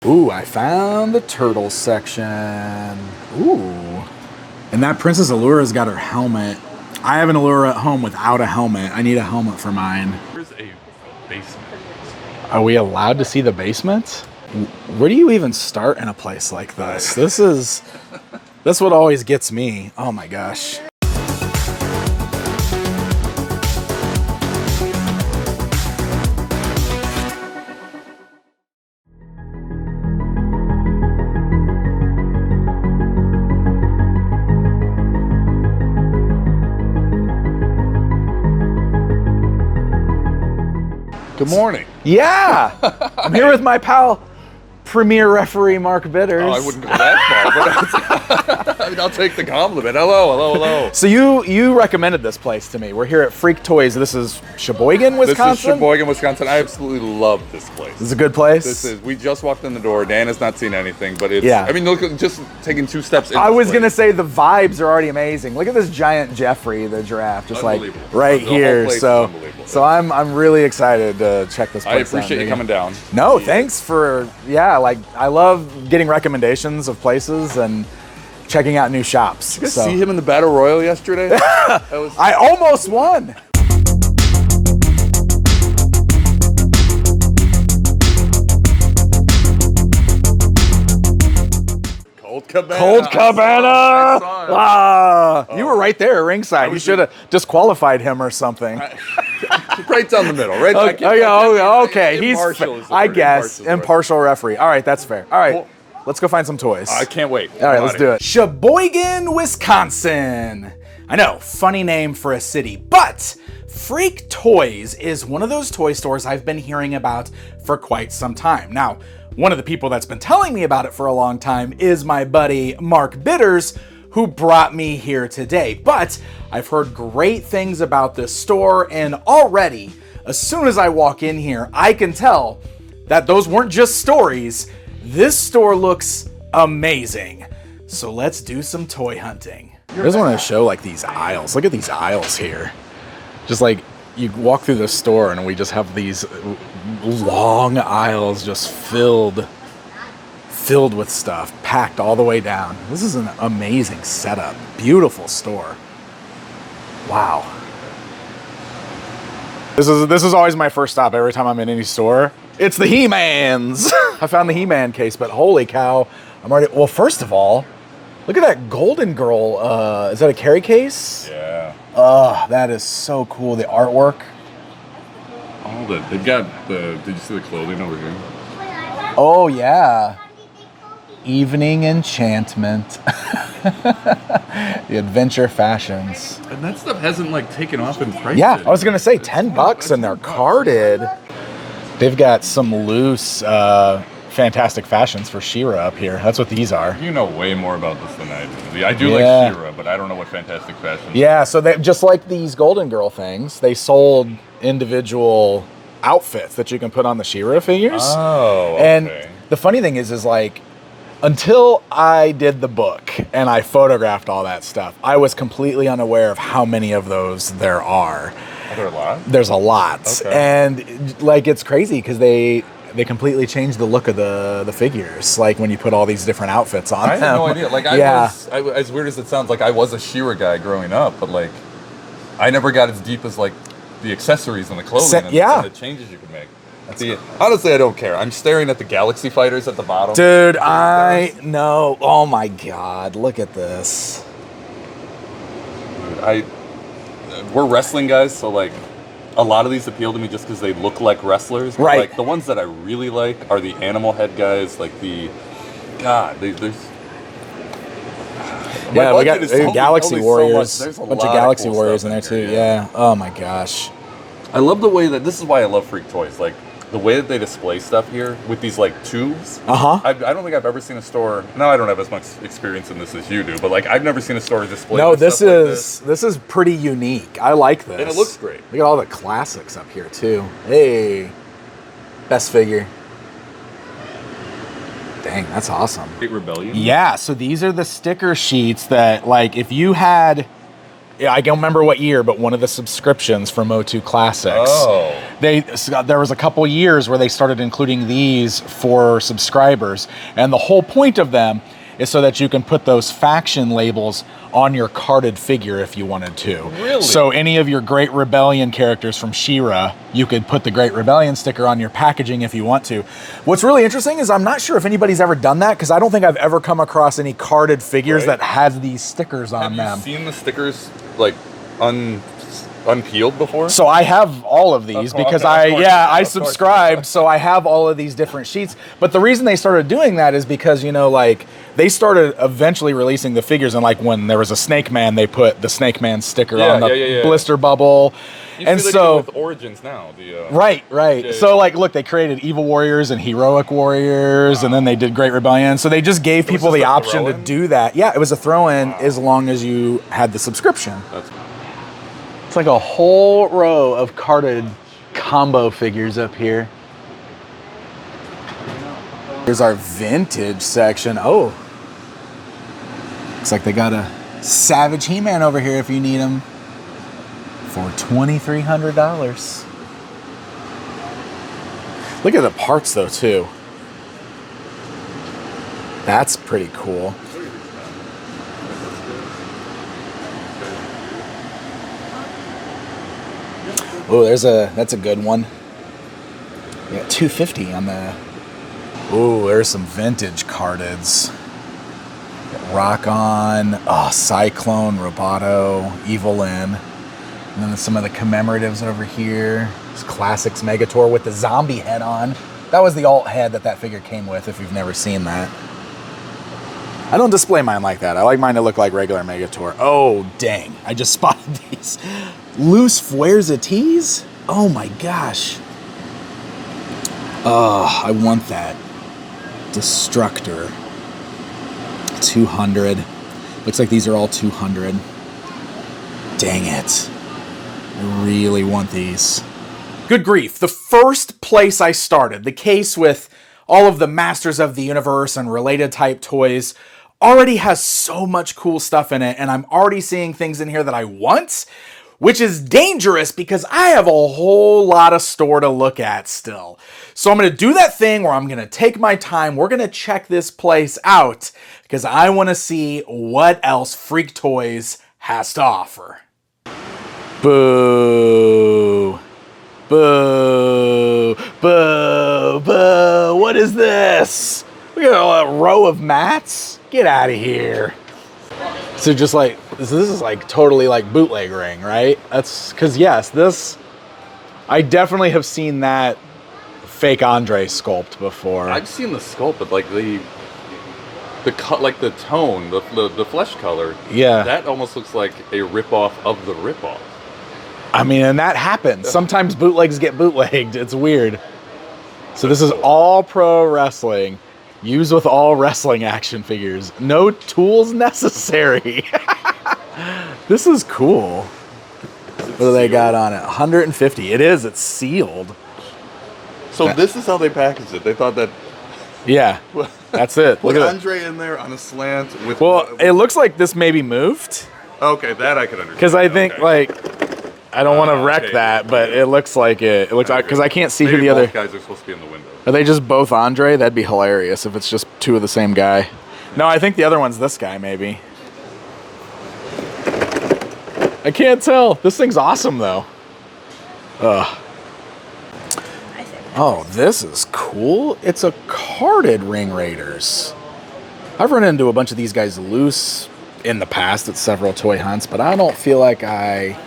Ooh, I found the turtle section. Ooh. And that Princess Allura's got her helmet. I have an Allura at home without a helmet. I need a helmet for mine. There's a basement. Are we allowed to see the basement? Where do you even start in a place like this? That's what always gets me. Oh my gosh. Good morning. Yeah, I'm here with my pal, Premier Referee Mark Bitters. Oh, I wouldn't go that far, but I mean, I'll take the compliment. Hello. So you recommended this place to me. We're here at Freaktoyz. This is Sheboygan, Wisconsin? This is Sheboygan, Wisconsin. I absolutely love this place. This is a good place? We just walked in the door. Dan has not seen anything, but it's, yeah. I mean, look, just taking 2 steps in. I was going to say the vibes are already amazing. Look at this giant Jeffrey, the giraffe, just like right here. So I'm really excited to check this place out. I appreciate you coming down. No, thanks for, like, I love getting recommendations of places and checking out new shops. Did you guys see him in the Battle Royal yesterday? I almost won. Cold Cabana. You were right there, ringside. You should have disqualified him or something. Right down the middle, right? Okay. He's, I guess, impartial referee. All right, that's fair. All right, well, let's go find some toys. I can't wait. All right, let's do it. Sheboygan, Wisconsin. I know, funny name for a city, but Freaktoyz is one of those toy stores I've been hearing about for quite some time. Now, one of the people that's been telling me about it for a long time is my buddy Mark Bitters, who brought me here today. But I've heard great things about this store, and already, as soon as I walk in here, I can tell that those weren't just stories. This store looks amazing. So let's do some toy hunting. I just want to show like these aisles. Look at these aisles here. Just like you walk through the store and we just have these long aisles just filled with stuff, packed all the way down. This is an amazing setup. Beautiful store. Wow. This is always my first stop every time I'm in any store. It's the He-Mans. I found the He-Man case, but holy cow, I'm already, well, first of all, look at that Golden Girl, is that a carry case? Yeah. That is so cool, the artwork. They've got did you see the clothing over here? Oh yeah. Evening Enchantment. The Adventure Fashions. And that stuff hasn't like taken off in price. Yeah, I was gonna say $10 and they're carded. They've got some loose Fantastic Fashions for She-Ra up here. That's what these are. You know way more about this than I do. I do like She-Ra, but I don't know what Fantastic Fashions. Yeah, so they just like these Golden Girl things, they sold individual outfits that you can put on the She-Ra figures. Oh, okay. And the funny thing is like, until I did the book and I photographed all that stuff, I was completely unaware of how many of those there are. Are there a lot? There's a lot. Okay. And like, it's crazy because they completely changed the look of the figures, like when you put all these different outfits on them. I had no idea. Like, as weird as it sounds, like I was a She-Ra guy growing up, but like, I never got as deep as like the accessories and the clothing and the changes you could make. Honestly, I don't care. I'm staring at the Galaxy Fighters at the bottom. Dude, I know. Oh my God, look at this. Dude, we're wrestling guys, so like a lot of these appeal to me just because they look like wrestlers. But right. Like the ones that I really like are the animal head guys, like there's yeah, we got Galaxy Warriors. So there's a bunch of Galaxy Warriors in there too. Yeah. Oh my gosh. I love the way that this is why I love Freaktoyz. Like the way that they display stuff here with these like tubes. I don't think I've ever seen a store. No, I don't have as much experience in this as you do, but like I've never seen a store display. No, this is pretty unique. I like this, and it looks great. Look at all the classics up here too. Hey, best figure. Dang, that's awesome. Great Rebellion. Yeah, so these are the sticker sheets that, like, if you had, I don't remember what year, but one of the subscriptions from O2 Classics. Oh. there was a couple years where they started including these for subscribers, and the whole point of them is so that you can put those faction labels on your carded figure if you wanted to. Really? So any of your Great Rebellion characters from She-Ra, you could put the Great Rebellion sticker on your packaging if you want to. What's really interesting is I'm not sure if anybody's ever done that, because I don't think I've ever come across any carded figures that have these stickers on them. Have you seen the stickers like unpeeled before? So I have all of these because I subscribed, so I have all of these different sheets. But the reason they started doing that is because, you know, like, they started eventually releasing the figures, and like when there was a Snake Man, they put the Snake Man sticker on the blister bubble. And so with Origins now, right. Yeah, so like, look, they created Evil Warriors and Heroic Warriors, and then they did Great Rebellion. So they just gave people the option to do that. Yeah, it was a throw-in as long as you had the subscription. It's like a whole row of carded combo figures up here. Here's our vintage section. Oh, looks like they got a Savage He-Man over here if you need him for $2,300. Look at the parts though too. That's pretty cool. Oh, that's a good one. Yeah, $250 on the. Oh, there's some vintage cardeds. Rock On, Cyclone, Roboto, Evelyn. And then some of the commemoratives over here. This Classics Megator with the zombie head on. That was the alt head that figure came with, if you've never seen that. I don't display mine like that. I like mine to look like regular Megator. Oh, dang. I just spotted these. Loose Fuerza tees? Oh my gosh. Oh, I want that. Destructor. 200. Looks like these are all 200. Dang it. I really want these. Good grief. The first place I started, the case with all of the Masters of the Universe and related type toys, already has so much cool stuff in it, and I'm already seeing things in here that I want, which is dangerous because I have a whole lot of store to look at still. So I'm going to do that thing where I'm going to take my time. We're going to check this place out because I want to see what else Freaktoyz has to offer. Boo. Boo. Boo. Boo. What is this? We got a row of mats? Get out of here. So just like, this is like totally like bootleg ring, right? That's because yes, this, I definitely have seen that fake Andre sculpt before. I've seen the sculpt, but like the cut, like the tone, the flesh color. Yeah. That almost looks like a ripoff of the ripoff. I mean, and that happens. Sometimes bootlegs get bootlegged. It's weird. So this is all pro wrestling. Used with all wrestling action figures. No tools necessary. This is cool. What do they got on it? 150. It is. It's sealed. So this is how they packaged it. They thought that. Yeah. That's it. Look at Andre in there on a slant. With it looks like this maybe moved. Okay, that I can understand. Because I think I don't want to wreck that, but it looks like it. It looks like, because I can't see who the other guys are supposed to be in the window. Are they just both Andre? That'd be hilarious if it's just two of the same guy. No, I think the other one's this guy, maybe. I can't tell. This thing's awesome, though. Ugh. Oh, this is cool. It's a carded Ring Raiders. I've run into a bunch of these guys loose in the past at several toy hunts, but I don't feel like I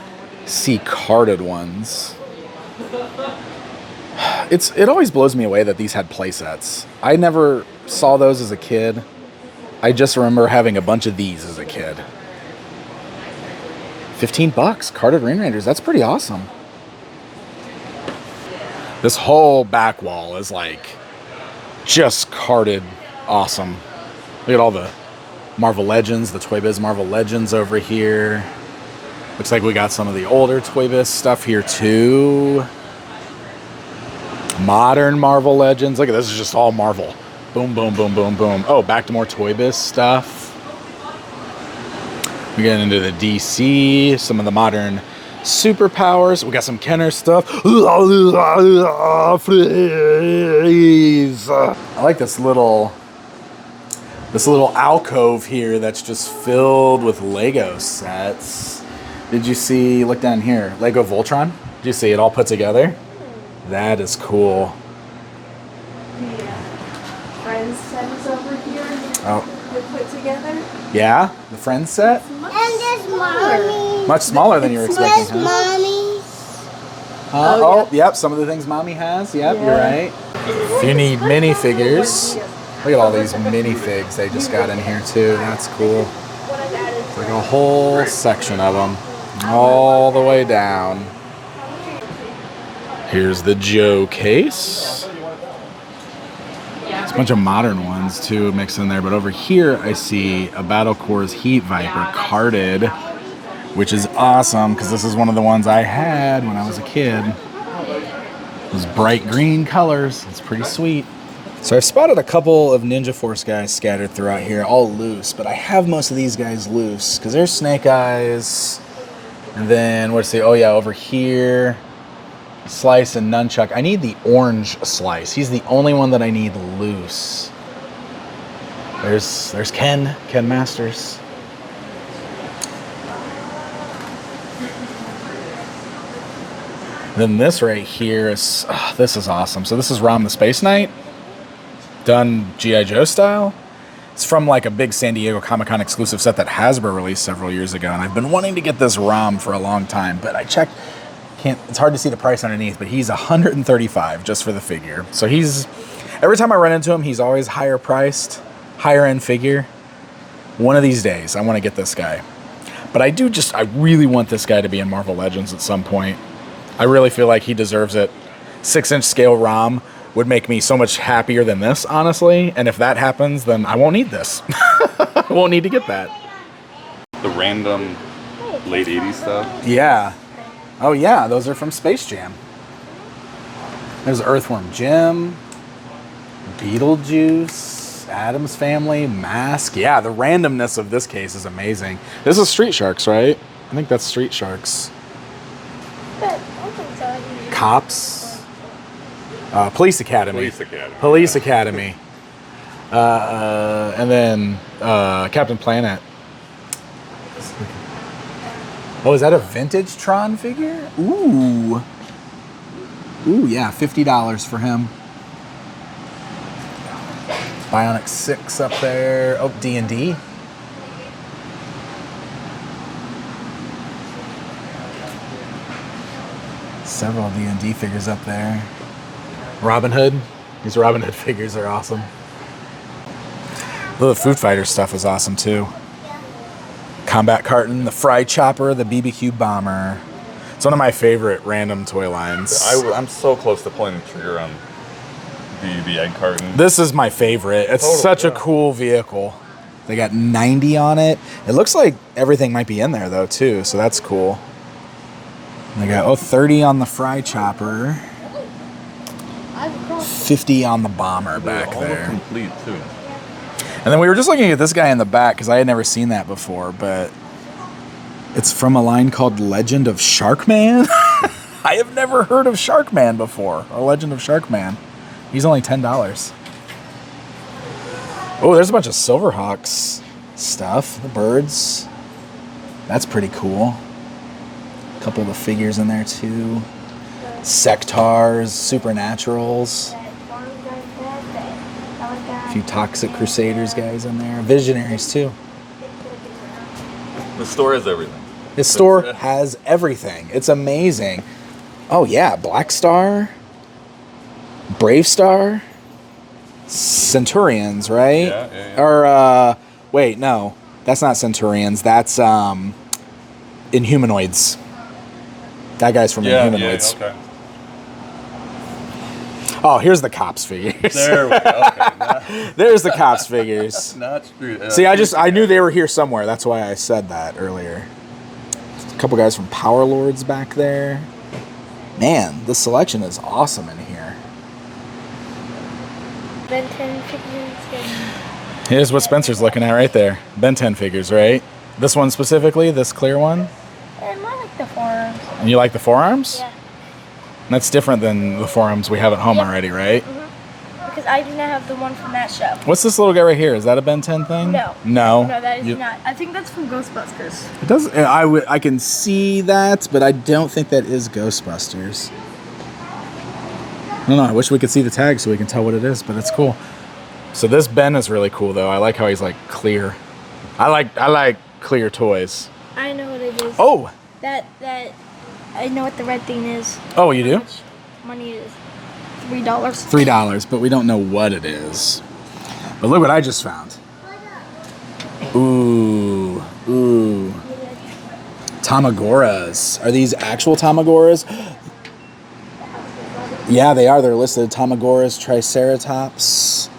see carded ones. It always blows me away that these had play sets. I never saw those as a kid. I just remember having a bunch of these as a kid. $15, carded Ring Raiders. That's pretty awesome. This whole back wall is like just carded awesome. Look at all the Marvel Legends, the Toy Biz Marvel Legends over here. Looks like we got some of the older Toy Biz stuff here too. Modern Marvel Legends. Look at this, is just all Marvel. Boom, boom, boom, boom, boom. Oh, back to more Toy Biz stuff. We get into the DC, some of the modern superpowers. We got some Kenner stuff. Freeze. I like this little alcove here that's just filled with Lego sets. Did you see, look down here, Lego Voltron? Did you see it all put together? That is cool. The Friends set is over here. Oh. They're put together. Yeah, the Friends set? And there's Mommy. Much smaller than you were expecting, huh? Mommy. Oh, yep, some of the things Mommy has. Yep, Yeah. you're right. If you need minifigures, look at all these minifigs they just got in here too. That's cool. It's like a whole section of them, all the way down. Here's the Joe case. There's a bunch of modern ones too mixed in there, but over here I see a Battle Corps Heat Viper carded, which is awesome because this is one of the ones I had when I was a kid. Those bright green colors, it's pretty sweet. So I've spotted a couple of Ninja Force guys scattered throughout here, all loose, but I have most of these guys loose because there's Snake Eyes, and then what's the, oh yeah, over here, Slice and Nunchuck. I need the orange Slice. He's the only one that I need loose. There's Ken Masters. Then this right here is, this is awesome. So this is Rom the Space Knight, done G.I. Joe style. It's from like a big San Diego Comic-Con exclusive set that Hasbro released several years ago, and I've been wanting to get this Rom for a long time, but I checked, it's hard to see the price underneath, but he's $135 just for the figure. So he's, every time I run into him, he's always higher priced, higher end figure. One of these days, I want to get this guy. But I really want this guy to be in Marvel Legends at some point. I really feel like he deserves it. 6-inch scale ROM would make me so much happier than this, honestly. And if that happens, then I won't need this. I won't need to get that. The random late 80s stuff. Yeah. Oh yeah, those are from Space Jam. There's Earthworm Jim, Beetlejuice, Addams Family, Mask. Yeah, the randomness of this case is amazing. This is Street Sharks, right? I think that's Street Sharks. Cops. Police Academy. Police Academy. And then Captain Planet. Oh, is that a vintage Tron figure? Ooh. Ooh, yeah, $50 for him. Bionic 6 up there. Oh, D&D. Several D&D figures up there. Robin Hood. These Robin Hood figures are awesome. The Food Fighter stuff is awesome too. Combat Carton, the Fry Chopper, the BBQ Bomber. It's one of my favorite random toy lines. I'm so close to pulling the trigger on the egg carton. This is my favorite. It's such a cool vehicle. They got 90 on it. It looks like everything might be in there though too, so that's cool. They got 30 on the Fry Chopper. 50 on the Bomber back there. Complete too. And then we were just looking at this guy in the back because I had never seen that before, but it's from a line called Legend of Sharkman. I have never heard of Sharkman before, or Legend of Sharkman. He's only $10. Oh, there's a bunch of Silverhawks stuff, the birds. That's pretty cool. A couple of the figures in there too. Sectars, Supernaturals. A few Toxic Crusaders guys in there. Visionaries too. The store has everything. This store has everything. It's amazing. Oh yeah, Black Star, Brave Star, Centurions, right? Yeah. Or wait, no, that's not Centurions. That's Inhumanoids. That guy's from Inhumanoids. Yeah, okay. Oh, here's the Cops figures. There we go. Okay. There's the Cops figures. Not true. See, I knew they were here somewhere. That's why I said that earlier. A couple guys from Power Lords back there. Man, the selection is awesome in here. Ben 10 figures. Here's what Spencer's looking at right there. Ben 10 figures, right? This one specifically, this clear one. I like the forearms. And you like the forearms? Yeah. That's different than the forearms we have at home already, right? Because I do not have the one from that show. What's this little guy right here? Is that a Ben 10 thing? No. No. No, that is not. I think that's from Ghostbusters. It does. I can see that, but I don't think that is Ghostbusters. I don't know. I wish we could see the tag so we can tell what it is, but it's cool. So this Ben is really cool, though. I like how he's like clear. I like clear toys. I know what it is. Oh. That I know what the red thing is. Oh, you do? How much money is $3. $3, but we don't know what it is. But look what I just found. Ooh. Tamagoras. Are these actual Tamagoras? Yeah, they are. They're listed. Tamagoras, Triceratops.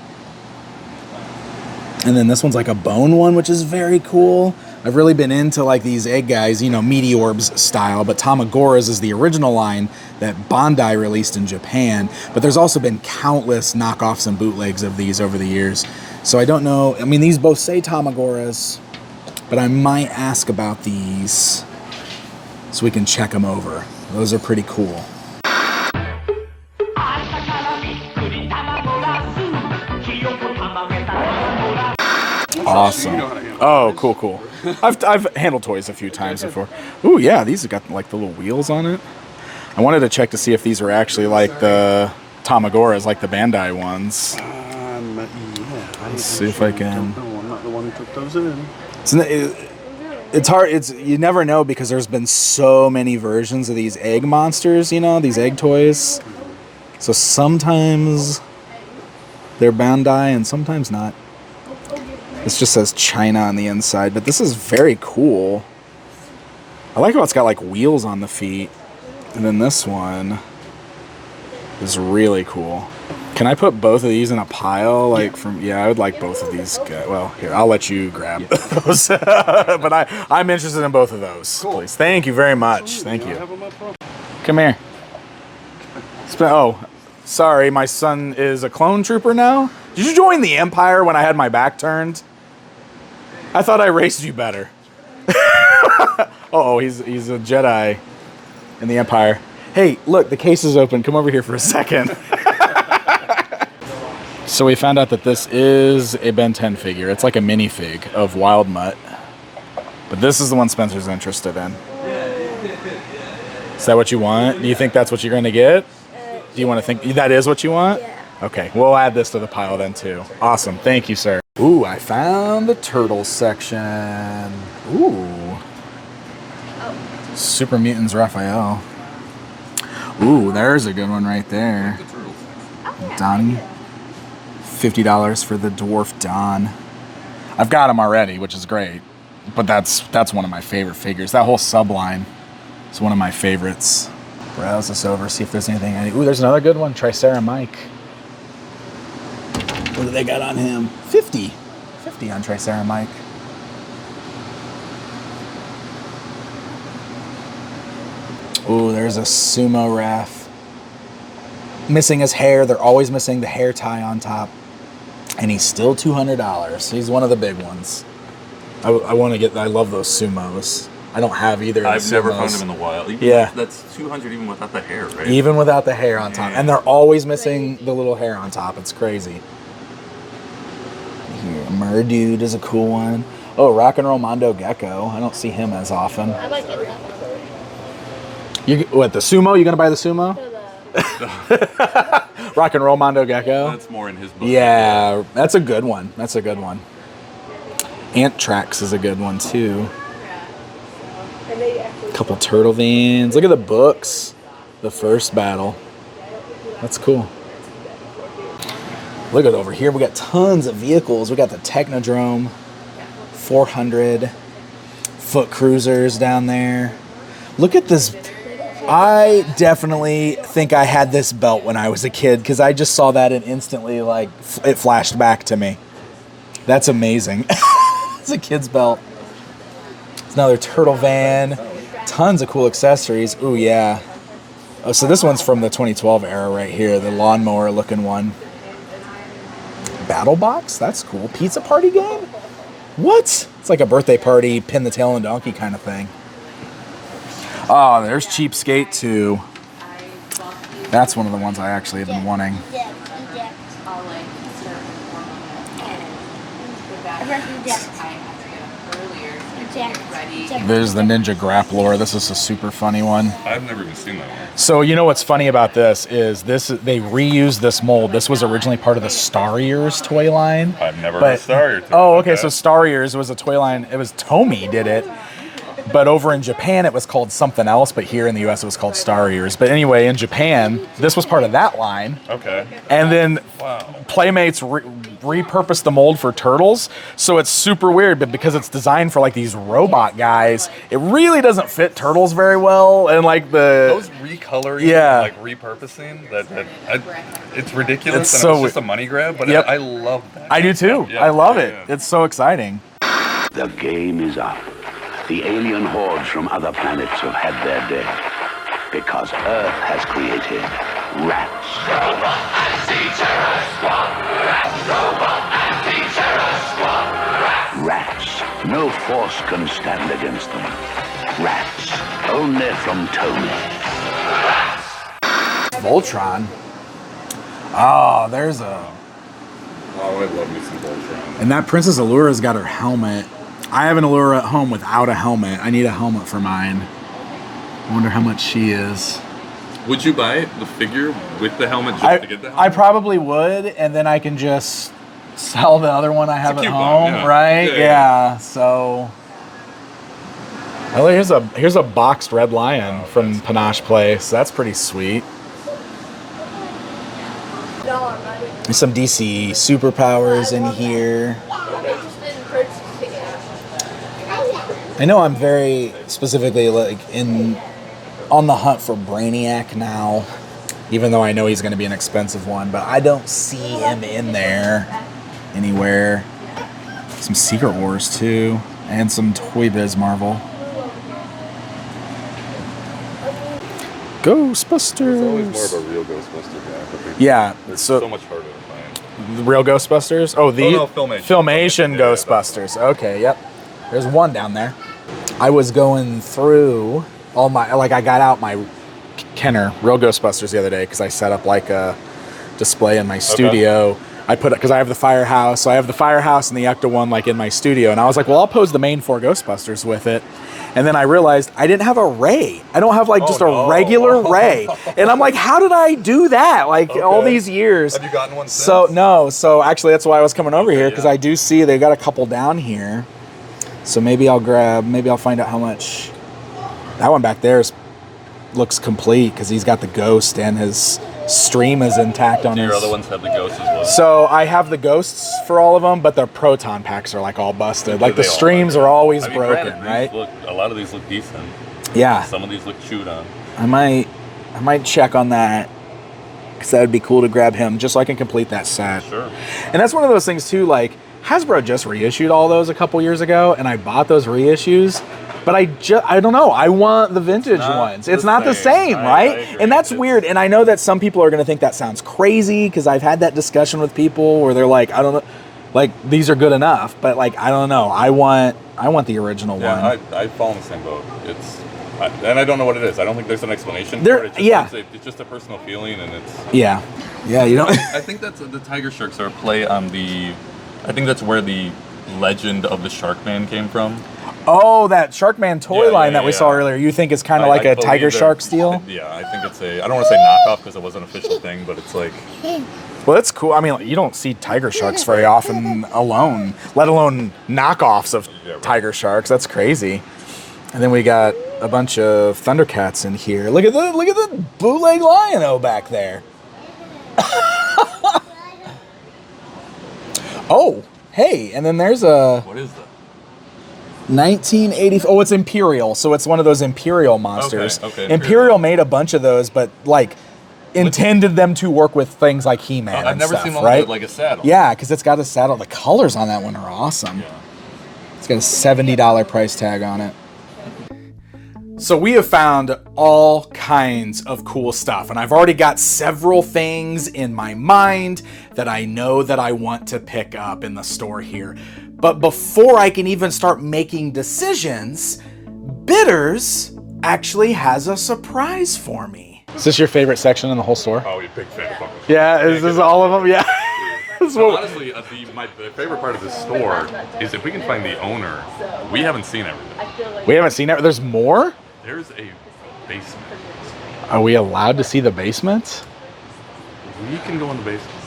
And then this one's like a bone one, which is very cool. I've really been into like these egg guys, you know, Meteorbs style, but Tamagoras is the original line that Bandai released in Japan. But there's also been countless knockoffs and bootlegs of these over the years. So I don't know. I mean, these both say Tamagoras, but I might ask about these so we can check them over. Those are pretty cool. Awesome. Oh, cool. I've handled toys a few times before. Ooh, yeah, these have got like the little wheels on it. I wanted to check to see if these were actually like the Tamagoras, like the Bandai ones. Yeah. Let's see if I can. I'm not the one who took those in. It's hard. You never know because there's been so many versions of these egg monsters. You know, these egg toys. So sometimes they're Bandai and sometimes not. This just says China on the inside, but this is very cool. I like how it's got like wheels on the feet. And then this one is really cool. Can I put both of these in a pile? I would like both of these. Well, here, I'll let you grab those. But I'm interested in both of those, please. Thank you very much. Thank you. Come here. Oh, sorry, my son is a clone trooper now? Did you join the Empire when I had my back turned? I thought I raced you better. He's a Jedi in the Empire. Hey, look, the case is open. Come over here for a second. So we found out that this is a Ben 10 figure. It's like a minifig of Wild Mutt. But this is the one Spencer's interested in. Is that what you want? Do you think that's what you're going to get? Do you want to think that is what you want? Yeah. Okay, we'll add this to the pile then too. Awesome, thank you, sir. Ooh, I found the Turtles section. Ooh. Super Mutants Raphael. Ooh, there's a good one right there. Donnie. $50 for the Dwarf Don. I've got him already, which is great. But that's one of my favorite figures. That whole subline is one of my favorites. Browse this over, see if there's anything. Ooh, there's another good one. Tricera Mike. What do they got on him? 50 on Tricera Mike. Ooh, there's a Sumo Ref. Missing his hair. They're always missing the hair tie on top. And he's still $200. He's one of the big ones. I love those Sumos. I don't have either. I've never found him in the wild. That's 200 even without the hair, right? Even without the hair on top. And they're always missing the little hair on top. It's crazy. Here, Murdude is a cool one. Oh, Rock and Roll Mondo Gecko. I don't see him as often. I like it. The Sumo? You gonna buy the Sumo? Rock and Roll Mondo Gecko. That's more in his book. Yeah, that's a good one. Antrax is a good one too. A couple turtle vans. Look at the books. The first battle. That's cool. Look at over here. We got tons of vehicles. We got the Technodrome 400 foot cruisers down there. Look at this. I definitely think I had this belt when I was a kid because I just saw that and instantly it flashed back to me. That's amazing. It's a kid's belt. It's another turtle van. Tons of cool accessories. Ooh, yeah. Oh, so this one's from the 2012 era right here. The lawnmower looking one. Battle box? That's cool. Pizza party game? What? It's like a birthday party, pin the tail on donkey kind of thing. Oh, there's Cheapskate too. That's one of the ones I actually have been wanting. There's the Ninja Grappler. This is a super funny one. I've never even seen that one. So you know what's funny about this is they reused this mold. This was originally part of the Star Ears toy line. I've never heard of Star Ears. Oh, okay. So Star Ears was a toy line. It was Tomy did it. But over in Japan, it was called something else. But here in the U.S., it was called Star Ears. But anyway, in Japan, this was part of that line. Okay. And then Playmates repurposed the mold for Turtles. So it's super weird. But because it's designed for like these robot guys, it really doesn't fit Turtles very well. And like those recoloring, like repurposing, it's ridiculous. It's just a money grab. But I love that. I do too. I love it. It's so exciting. The game is up. The alien hordes from other planets have had their day because Earth has created rats. Robot anti-terror squad! Robot anti-terror squad! Rats. No force can stand against them. Rats. Only from Tony. Voltron. Oh, there's a... Oh, I love me some Voltron. And that Princess Allura's got her helmet. I have an Allura at home without a helmet. I need a helmet for mine. I wonder how much she is. Would you buy the figure with the helmet just to get the helmet? I probably would, and then I can just sell the other one I have at home, right? Yeah. So, well, here's a boxed Red Lion from Panache Place. That's pretty sweet. There's some DC superpowers in here. I know I'm very specifically on the hunt for Brainiac now, even though I know he's going to be an expensive one, but I don't see him in there anywhere. Some Secret Wars too, and some Toy Biz Marvel. Ghostbusters. It's always more of a real Ghostbuster guy. Yeah, so much harder to find. The real Ghostbusters? Oh, Filmation Ghostbusters. Okay, yep. There's one down there. I was going through all my, I got out my Kenner Real Ghostbusters the other day because I set up like a display in my studio. I put it, because I have the Firehouse, so I have the Firehouse and the Ecto one like in my studio, and I was like, well, I'll pose the main 4 Ghostbusters with it. And then I realized I didn't have a ray. I don't have a regular ray. And I'm like, how did I do that? All these years. Have you gotten one since? So, no. So actually that's why I was coming over here, because I do see they got a couple down here. So maybe I'll find out how much. That one back there looks complete because he's got the ghost and his stream is intact on his. Your other ones have the ghosts as well? So I have the ghosts for all of them, but the proton packs are all busted. The streams are always broken, right? A lot of these look decent. Yeah. Some of these look chewed on. I might check on that because that would be cool to grab him just so I can complete that set. Sure. And that's one of those things too, Hasbro just reissued all those a couple years ago, and I bought those reissues, but I don't know. I want the vintage ones. It's not the same, right? And that's weird. And I know that some people are going to think that sounds crazy because I've had that discussion with people where they're like, I don't know, these are good enough, but I don't know. I want the original one. I fall in the same boat. And I don't know what it is. I don't think there's an explanation for it. It's just a personal feeling, and it's. Yeah, you know. I think that's the Tiger Sharks are a play on the. I think that's where the legend of the Sharkman came from. Oh, that Sharkman toy line that we saw earlier. You think it's kind of like a Tiger Shark steal? Yeah, I think it's I don't want to say knockoff because it was an official thing, but it's Well, that's cool. I mean, you don't see Tiger Sharks very often alone, let alone knockoffs of Tiger Sharks. That's crazy. And then we got a bunch of Thundercats in here. Look at the bootleg Lion-O back there. Oh, hey, and then there's a... What is that? 1980... Oh, it's Imperial, so it's one of those Imperial monsters. Okay, Imperial made a bunch of those, but, intended them to work with things like He-Man I've never seen one right? with a saddle. Yeah, because it's got a saddle. The colors on that one are awesome. Yeah. It's got a $70 price tag on it. So we have found all kinds of cool stuff, and I've already got several things in my mind that I know that I want to pick up in the store here. But before I can even start making decisions, bidders actually has a surprise for me. Is this your favorite section in the whole store? Oh, you're a big fan of Funko. Yeah, is this all of them? Yeah. So honestly, the favorite part of this store is if we can find the owner. We haven't seen everything. We haven't seen it. There's more? There's a basement. Are we allowed to see the basement? We can go in the basement.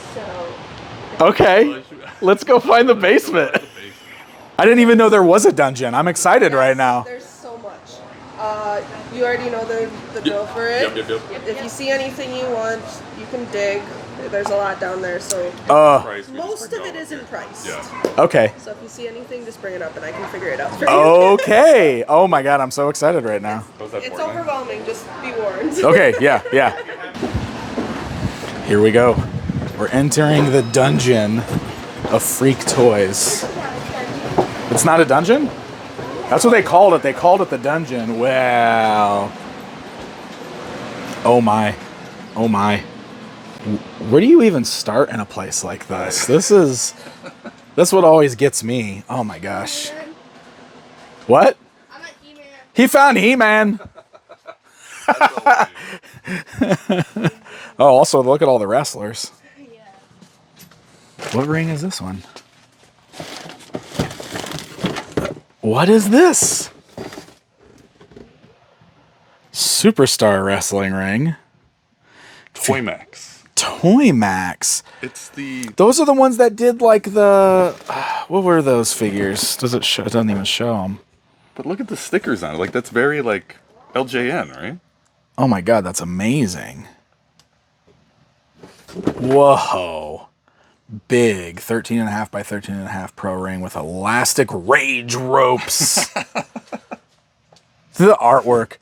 Okay, let's go find the basement. I didn't even know there was a dungeon. I'm excited right now. There's so much. You already know the bill for it. Yep. If you see anything you want, you can dig. There's a lot down there, so most of it isn't priced. Yeah. Okay. So if you see anything, just bring it up and I can figure it out for you. Okay. Oh my God, I'm so excited right now. It's overwhelming, just be warned. Okay, yeah. Here we go. We're entering the dungeon of Freaktoyz. It's not a dungeon? That's what they called it. They called it the dungeon. Wow. Oh my. Where do you even start in a place like this? This what always gets me. Oh my gosh. What? I'm at He-Man. He found He-Man. Oh, also look at all the wrestlers. What ring is this one? What is this? Superstar wrestling ring. Toy Max. It's the... Those are the ones that did like the... what were those figures? Does it show? It doesn't even show them. But look at the stickers on it. Like, that's very, like, LJN, right? Oh my God, that's amazing. Whoa. Big 13.5 by 13.5 pro ring with elastic rage ropes. The artwork.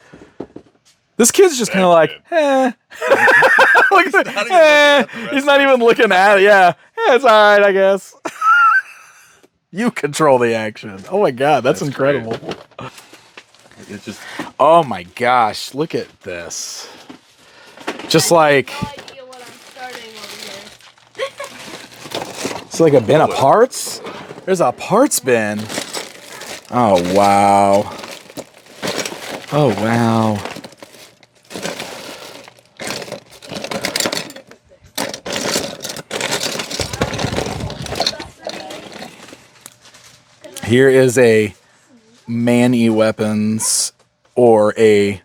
This kid's just kind of like, he's not even looking at it. Yeah, it's all right, I guess. You control the action. Oh my God, that's incredible. It's just... Oh my gosh, look at this. Just like... No idea what I'm starting over here. It's like a bin of parts. There's a parts bin. Oh, wow. Oh, wow. Here is a Man-E Weapons or a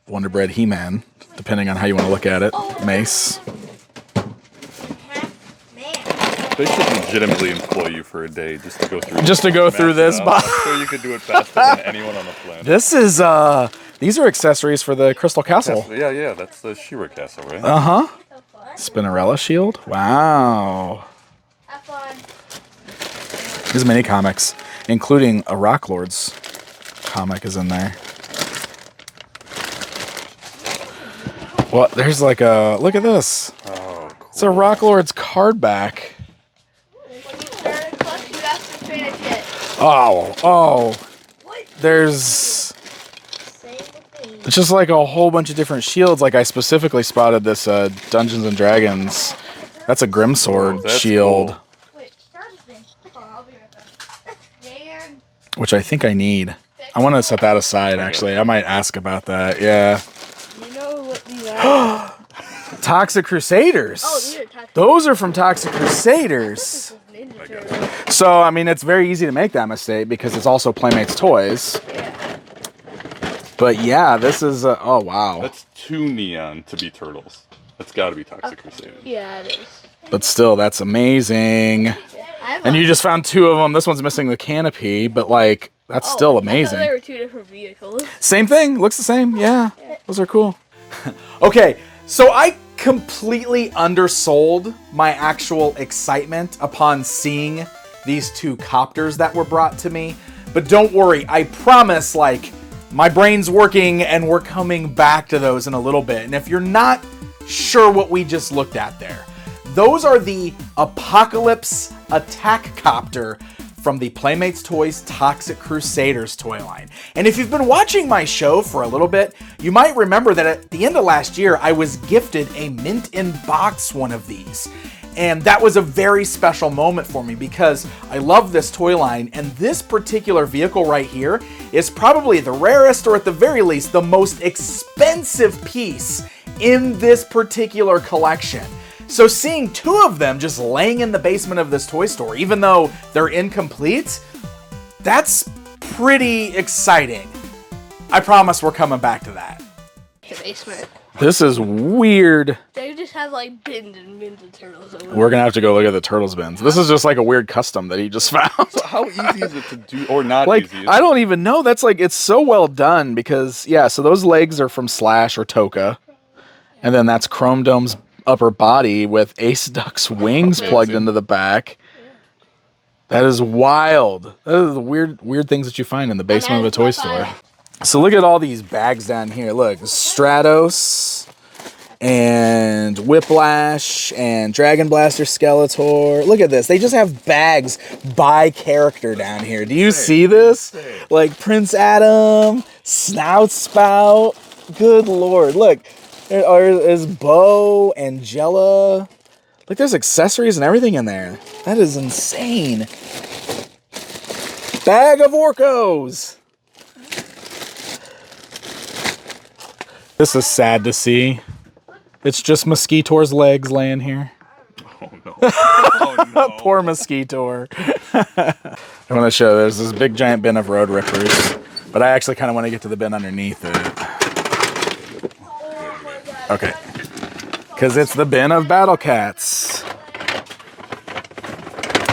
Wonder Bread He-Man, depending on how you want to look at it. Mace. They should legitimately employ you for a day just to go through. Just to go through this box. So you could do it faster than anyone on the planet. This is these are accessories for the Crystal Castle. Yeah, that's the She-Ra Castle, right? Uh-huh. Spinnerella shield. Wow. Have fun. There's many comics, including a Rock Lords comic is in there. Well, there's like a look at this. Oh, cool. It's a Rock Lords card back. Oh. There's it's just like a whole bunch of different shields. Like I specifically spotted this Dungeons and Dragons. That's a Grimsword shield. Cool. Which I think I need. I want to set that aside, actually. I might ask about that. Yeah. You know what these are? Toxic Crusaders. Oh, these are Toxic. Those are from Toxic Crusaders. This is Ninja Turtles. So, I mean, it's very easy to make that mistake because it's also Playmates Toys. Yeah. But yeah, this is... oh, wow. That's too neon to be Turtles. That's got to be Toxic Crusaders. Yeah, it is. But still, that's amazing. And you just found two of them. This one's missing the canopy, but like, that's still amazing. There were two different vehicles. Same thing. Looks the same. Yeah. Those are cool. Okay. So I completely undersold my actual excitement upon seeing these two copters that were brought to me. But don't worry. I promise, like, my brain's working and we're coming back to those in a little bit. And if you're not sure what we just looked at there, those are the Apocalypse Attack Copter from the Playmates Toys Toxic Crusaders toy line. And if you've been watching my show for a little bit, you might remember that at the end of last year, I was gifted a mint in box one of these. And that was a very special moment for me because I love this toy line, and this particular vehicle right here is probably the rarest, or at the very least, the most expensive piece in this particular collection. So seeing two of them just laying in the basement of this toy store, even though they're incomplete, that's pretty exciting. I promise we're coming back to that. The basement. This is weird. They just have like bins and bins of turtles. We're gonna have to go look at the turtles bins. This is just like a weird custom that he just found. So how easy is it to do, or not like, easy? I don't even know. That's like, it's so well done because, yeah, so those legs are from Slash or Toka. And then that's Chrome Dome's upper body with Ace Duck's wings plugged into the back. That is wild. That is the weird things that you find in the basement of a toy store. So look at all these bags down here. Look, Stratos and Whiplash and Dragon Blaster Skeletor. Look at this. They just have bags by character down here. Do you see this? Like Prince Adam, Snout Spout. Good Lord. Look, there's Bo, Angela. Look, there's accessories and everything in there. That is insane. Bag of Orcos. This is sad to see. It's just Mosquitor's legs laying here. Oh no. Oh, no. Poor Mosquitor. I want to show there's this big giant bin of Road Rippers, but I actually kind of want to get to the bin underneath it. Okay. Because it's the bin of Battle Cats.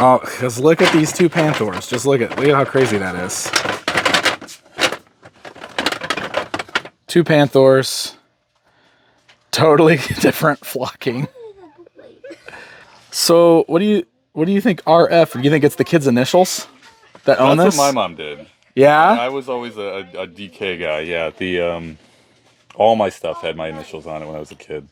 Oh, because look at these two Panthers. Just look at how crazy that is. Two Panthers, totally different flocking. So, what do you think? RF? Do you think it's the kids' initials that own this? That's what my mom did. Yeah, I was always a DK guy. Yeah, the all my stuff had my initials on it when I was a kid.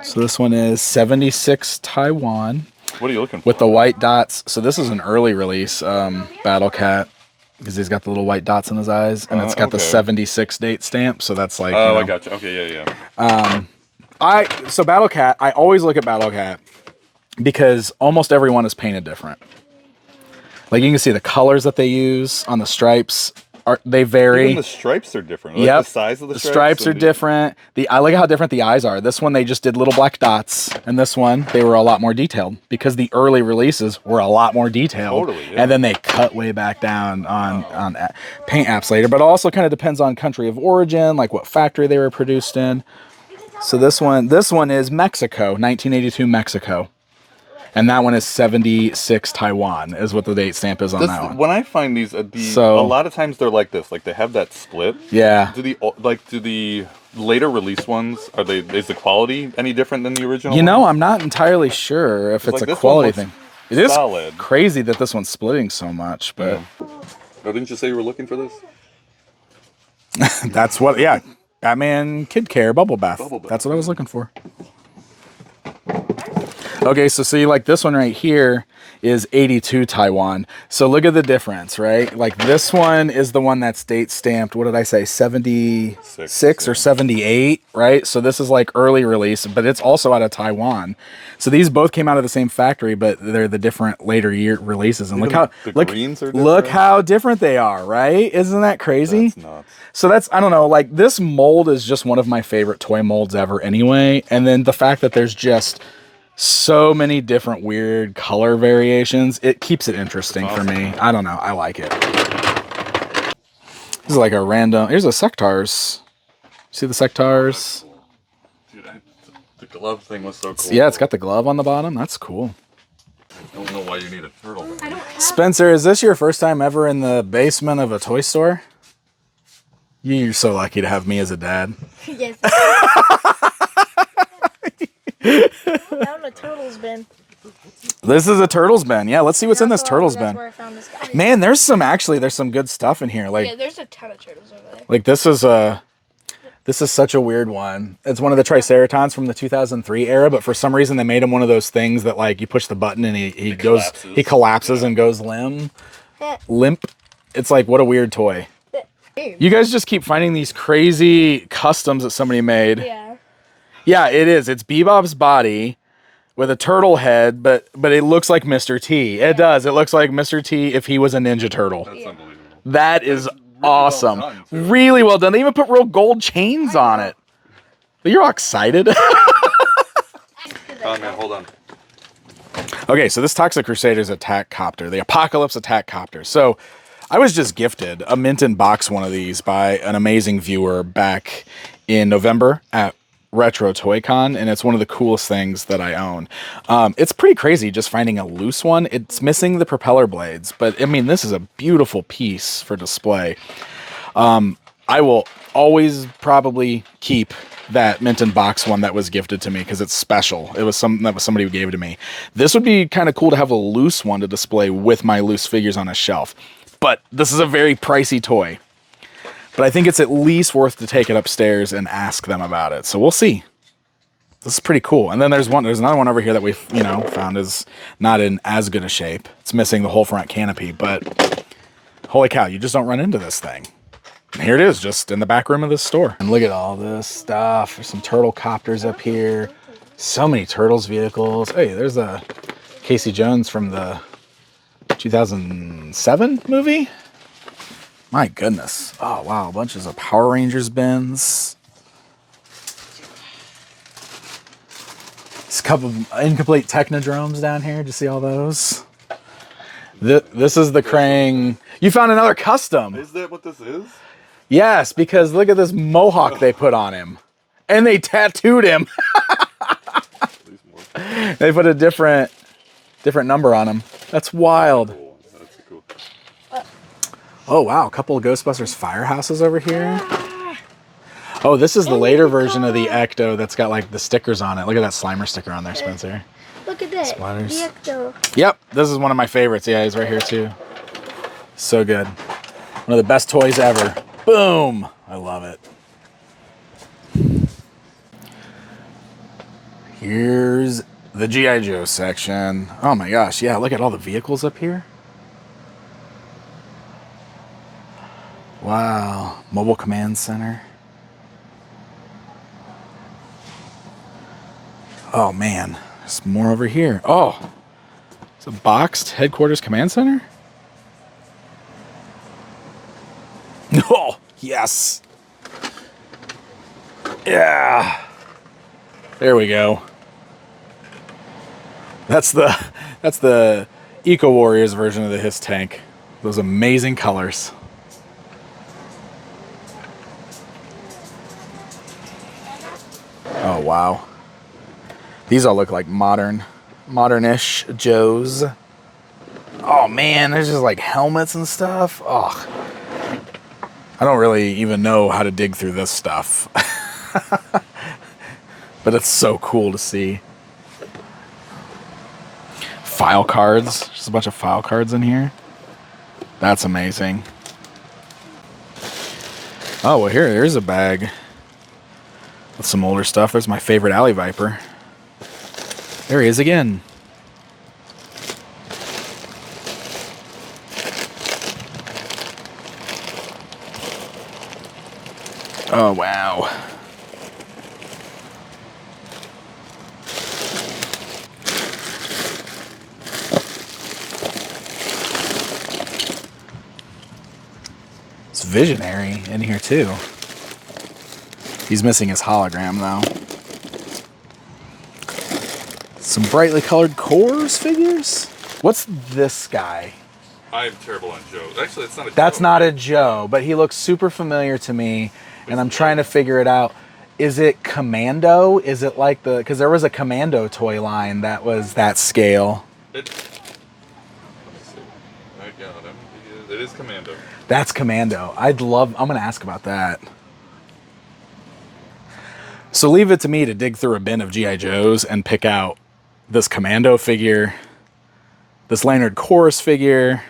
So this one is 76 Taiwan. What are you looking for? With the white dots. So this is an early release Battle Cat. Because he's got the little white dots in his eyes, and it's got the 76 date stamp, so that's like. Oh, I got you. Okay, yeah. So Battle Cat, I always look at Battle Cat because almost everyone is painted different. Like you can see the colors that they use on the stripes they vary. Even the stripes are different. Like the size of the stripes. The stripes are different. I like how different the eyes are. This one they just did little black dots, and this one they were a lot more detailed because the early releases were a lot more detailed. Totally, yeah. And then they cut way back down on paint apps later. But it also kind of depends on country of origin, like what factory they were produced in. So this one is Mexico, 1982 Mexico. And that one is 76 Taiwan, is what the date stamp is on that one. When I find these, a lot of times they're like this, like they have that split. Yeah. Do the later release ones is the quality any different than the original? You know, I'm not entirely sure if it's a quality thing. It is crazy that this one's splitting so much, but. Oh, didn't you say you were looking for this? That's what. Yeah, Batman Kid Care Bubble Bath. That's what I was looking for. Okay, so see, like this one right here is 82 Taiwan. So look at the difference, right? Like this one is the one that's date stamped. What did I say? 76 or 78, right? So this is like early release, but it's also out of Taiwan. So these both came out of the same factory, but they're the different later year releases. And look how different they are, right? Isn't that crazy? That's nuts. So that's, I don't know, like this mold is just one of my favorite toy molds ever anyway. And then the fact that there's just so many different weird color variations, it keeps it interesting for me. I don't know, I like it. This is like a random, here's a Sectars. See the Sectars? Dude, the glove thing was so cool. Yeah, it's got the glove on the bottom. That's cool. I don't know why you need a turtle. Spencer, is this your first time ever in the basement of a toy store? You're so lucky to have me as a dad. Yes. Found a turtles bin. This is a turtles bin. Yeah, let's see what's in this turtles that's bin. where I found this guy. Man, there's some good stuff in here. Like, yeah, there's a ton of turtles over there. like this is This is such a weird one. It's one of the Triceratons from the 2003 era, but for some reason they made him one of those things that like you push the button and he collapses and goes limp. It's like, what a weird toy. You guys just keep finding these crazy customs that somebody made. Yeah. Yeah, it is. It's Bebop's body with a turtle head, but it looks like Mr. T. It does. It looks like Mr. T if he was a Ninja Turtle. That's unbelievable. That is awesome. Well done, really well done. They even put real gold chains on it. You're all excited. Oh man, hold on. Okay, so this Toxic Crusaders attack copter, the Apocalypse attack copter. So I was just gifted a mint in box one of these by an amazing viewer back in November at Retro Toy Con, and it's one of the coolest things that I own. It's pretty crazy just finding a loose one. It's missing the propeller blades, but I mean, this is a beautiful piece for display. I will always probably keep that mint in box one that was gifted to me because it's special. It was something that somebody who gave it to me. This would be kind of cool to have a loose one to display with my loose figures on a shelf, but this is a very pricey toy. But I think it's at least worth to take it upstairs and ask them about it. So we'll see. This is pretty cool. And then there's another one over here that we've, found is not in as good a shape. It's missing the whole front canopy, but holy cow, you just don't run into this thing. And here it is, just in the back room of this store. And look at all this stuff. There's some turtle copters up here. So many Turtles vehicles. Hey, there's a Casey Jones from the 2007 movie. My goodness. Oh, wow. Bunches of Power Rangers bins. There's a couple of incomplete Technodromes down here. Did you see all those? This is the Krang. You found another custom. Is that what this is? Yes, because look at this mohawk they put on him. And they tattooed him. They put a different number on him. That's wild. Cool. That's cool. Oh, wow. A couple of Ghostbusters firehouses over here. Oh, this is the later version of the Ecto that's got like the stickers on it. Look at that Slimer sticker on there, Spencer. Look at that. Splatters. The Ecto. Yep, this is one of my favorites. Yeah, he's right here too. So good. One of the best toys ever. Boom! I love it. Here's the G.I. Joe section. Oh my gosh, yeah, look at all the vehicles up here. Wow, Mobile Command Center. Oh man, there's more over here. Oh, it's a boxed Headquarters Command Center? Oh, yes. Yeah. There we go. That's the Eco Warriors version of the Hiss tank. Those amazing colors. Oh, wow. These all look like modern-ish Joes. Oh, man, there's just like helmets and stuff. Oh, I don't really even know how to dig through this stuff. But it's so cool to see. File cards. Just a bunch of file cards in here. That's amazing. Oh, well, here's a bag with some older stuff. There's my favorite Alley Viper. There he is again. Oh, wow. It's Visionary in here, too. He's missing his hologram, though. Some brightly colored Cores figures? What's this guy? I'm terrible on Joe. Actually, it's not a Joe. That's not a Joe, but he looks super familiar to me, and I'm trying to figure it out. Is it Commando? Is it like the... Because there was a Commando toy line that was that scale. Let me see. I got him. It is Commando. That's Commando. I'm going to ask about that. So leave it to me to dig through a bin of G.I. Joes and pick out this Commando figure, this Leonard Chorus figure,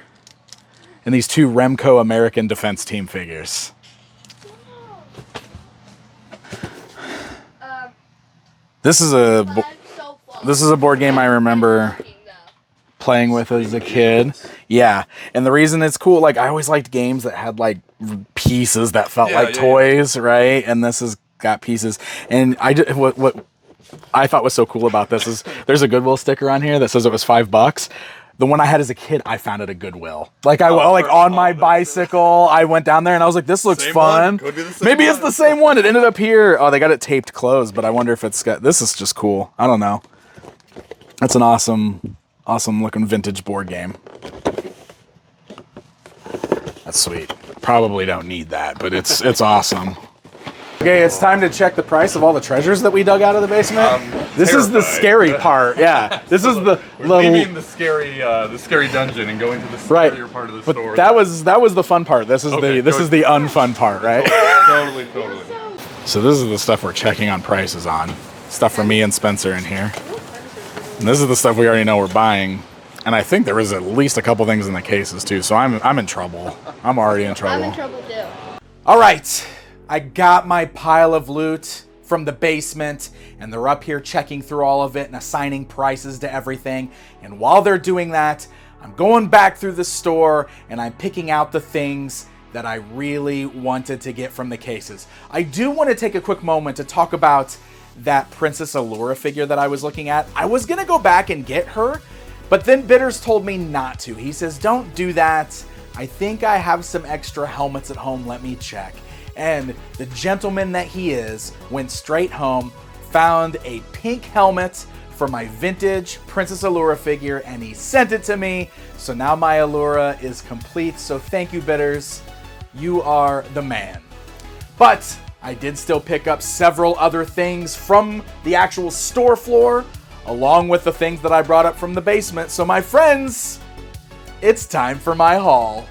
and these two Remco American Defense Team figures. This is a board game I remember playing with as a kid. Yeah, and the reason it's cool, like I always liked games that had like pieces that felt like toys, right? And this has got pieces. And what I thought was so cool about this is there's a Goodwill sticker on here that says it was $5. The one I had as a kid, I found it at Goodwill. Like on my bicycle, I went down there and I was like, "This looks fun." Maybe it's the same one. It ended up here. Oh, they got it taped closed, but I wonder if it's got. This is just cool. I don't know. That's an awesome looking vintage board game. That's sweet. Probably don't need that, but it's awesome. Okay, it's time to check the price of all the treasures that we dug out of the basement. This is the scary part. Yeah, this is the leaving the scary dungeon and going to the scarier part of the store. That was the fun part. This is the unfun part, right? Totally. So this is the stuff we're checking on prices on. Stuff for me and Spencer in here. And this is the stuff we already know we're buying. And I think there is at least a couple things in the cases too. So I'm in trouble. I'm already in trouble. I'm in trouble too. All right. I got my pile of loot from the basement, and they're up here checking through all of it and assigning prices to everything. And while they're doing that, I'm going back through the store and I'm picking out the things that I really wanted to get from the cases. I do want to take a quick moment to talk about that Princess Allura figure that I was looking at. I was going to go back and get her, but then Bitters told me not to. He says, "Don't do that. I think I have some extra helmets at home. Let me check." And the gentleman that he is went straight home, found a pink helmet for my vintage Princess Allura figure, and he sent it to me. So now my Allura is complete. So thank you, Bitters. You are the man. But I did still pick up several other things from the actual store floor, along with the things that I brought up from the basement. So my friends, it's time for my haul.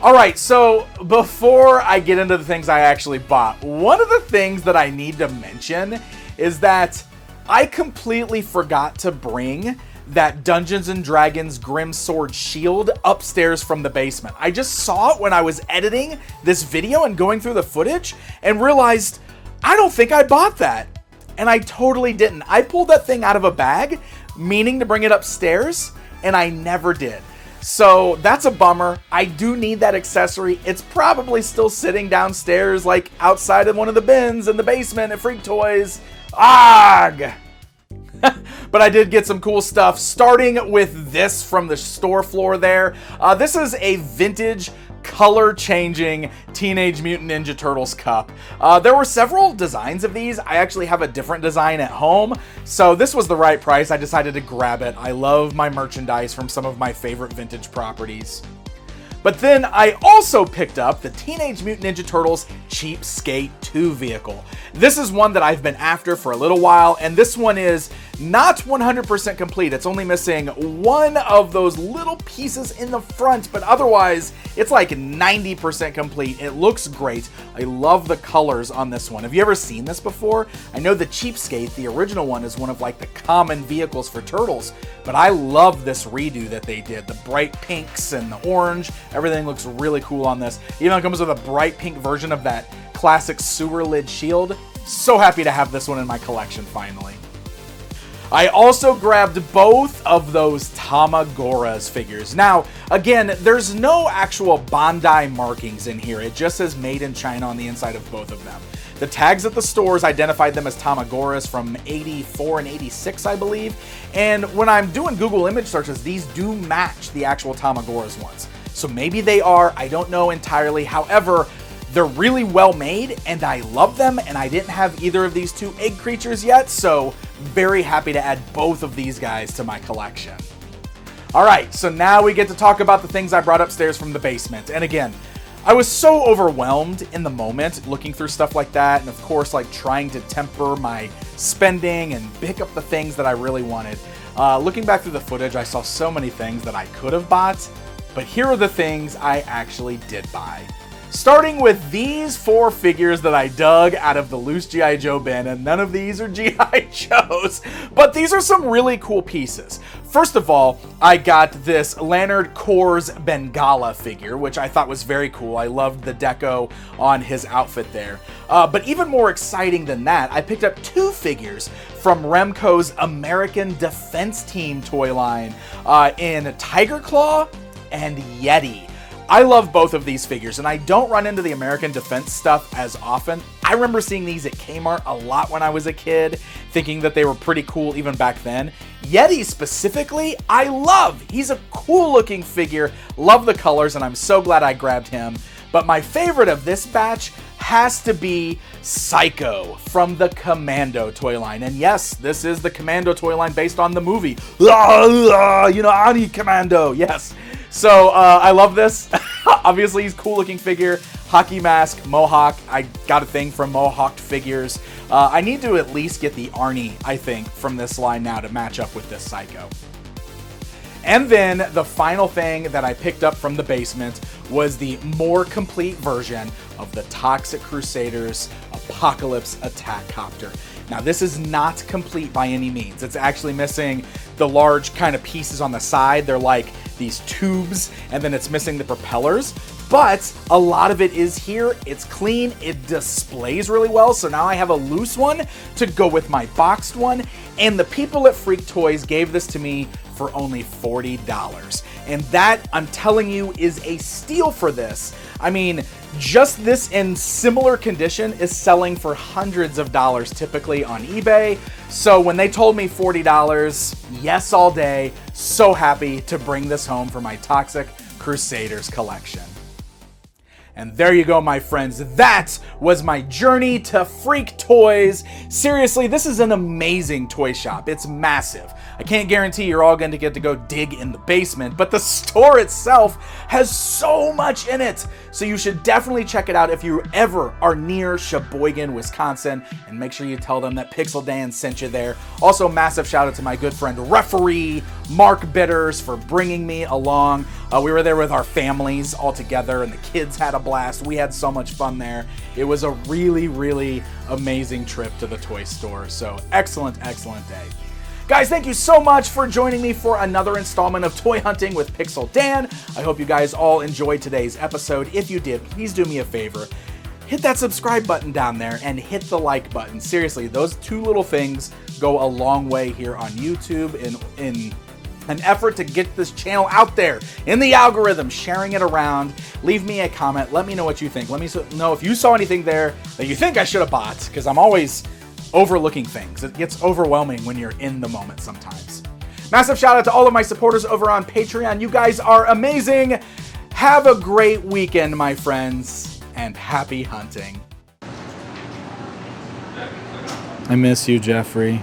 All right, so before I get into the things I actually bought, one of the things that I need to mention is that I completely forgot to bring that Dungeons & Dragons Grim Sword shield upstairs from the basement. I just saw it when I was editing this video and going through the footage and realized I don't think I bought that. And I totally didn't. I pulled that thing out of a bag, meaning to bring it upstairs, and I never did. So that's a bummer. I do need that accessory. It's probably still sitting downstairs, like outside of one of the bins in the basement at Freaktoyz. Agh! But I did get some cool stuff, starting with this from the store floor there. This is a vintage color-changing Teenage Mutant Ninja Turtles cup. There were several designs of these. I actually have a different design at home, so this was the right price. I decided to grab it. I love my merchandise from some of my favorite vintage properties. But then I also picked up the Teenage Mutant Ninja Turtles Cheapskate 2 vehicle. This is one that I've been after for a little while, and this one is not 100% complete. It's only missing one of those little pieces in the front, but otherwise it's like 90% complete. It looks great. I love the colors on this one. Have you ever seen this before? I know the Cheapskate, the original one, is one of like the common vehicles for Turtles, but I love this redo that they did. The bright pinks and the orange, everything looks really cool on this. Even comes with a bright pink version of that classic sewer lid shield. So happy to have this one in my collection finally. I also grabbed both of those Tamagoras figures. Now, again, there's no actual Bandai markings in here. It just says made in China on the inside of both of them. The tags at the stores identified them as Tamagoras from 84 and 86, I believe. And when I'm doing Google image searches, these do match the actual Tamagoras ones. So maybe they are, I don't know entirely. However, they're really well made and I love them, and I didn't have either of these two egg creatures yet, so very happy to add both of these guys to my collection. All right, so now we get to talk about the things I brought upstairs from the basement. And again, I was so overwhelmed in the moment looking through stuff like that, and of course like trying to temper my spending and pick up the things that I really wanted. Looking back through the footage, I saw so many things that I could have bought, but here are the things I actually did buy. Starting with these 4 figures that I dug out of the loose G.I. Joe bin, and none of these are G.I. Joes, but these are some really cool pieces. First of all, I got this Leonard Kors Bengala figure, which I thought was very cool. I loved the deco on his outfit there. But even more exciting than that, I picked up 2 figures from Remco's American Defense Team toy line in Tiger Claw and Yeti. I love both of these figures, and I don't run into the American Defense stuff as often. I remember seeing these at Kmart a lot when I was a kid, thinking that they were pretty cool even back then. Yeti specifically, I love. He's a cool looking figure, love the colors, and I'm so glad I grabbed him. But my favorite of this batch has to be Psycho from the Commando toy line. And yes, this is the Commando toy line based on the movie. You know, Ani Commando, yes. So I love this. Obviously, he's a cool looking figure. Hockey mask, mohawk. I got a thing from mohawked figures. I need to at least get the Arnie, I think, from this line now to match up with this Psycho. And then the final thing that I picked up from the basement was the more complete version of the Toxic Crusaders Apocalypse Attack Copter. Now, this is not complete by any means. It's actually missing the large kind of pieces on the side. They're like these tubes, and then it's missing the propellers. But a lot of it is here. It's clean. It displays really well. So now I have a loose one to go with my boxed one. And the people at Freaktoyz gave this to me for only $40. And that, I'm telling you, is a steal for this. I mean, just this in similar condition is selling for hundreds of dollars typically on eBay. So when they told me $40, yes all day. So happy to bring this home for my Toxic Crusaders collection. And there you go, my friends. That was my journey to Freaktoyz. Seriously, this is an amazing toy shop. It's massive. I can't guarantee you're all going to get to go dig in the basement, but the store itself has so much in it. So you should definitely check it out if you ever are near Sheboygan, Wisconsin, and make sure you tell them that Pixel Dan sent you there. Also, massive shout out to my good friend referee Mark Bitters for bringing me along. We were there with our families all together, and the kids had a blast. We had so much fun there. It was a really, really amazing trip to the toy store. So excellent, excellent day. Guys, thank you so much for joining me for another installment of Toy Hunting with Pixel Dan. I hope you guys all enjoyed today's episode. If you did, please do me a favor. Hit that subscribe button down there and hit the like button. Seriously, those two little things go a long way here on YouTube in an effort to get this channel out there in the algorithm, sharing it around. Leave me a comment. Let me know what you think. Let me know if you saw anything there that you think I should have bought, because I'm always overlooking things. It gets overwhelming when you're in the moment sometimes. Massive shout out to all of my supporters over on Patreon. You guys are amazing. Have a great weekend, my friends, and happy hunting. I miss you, Jeffrey.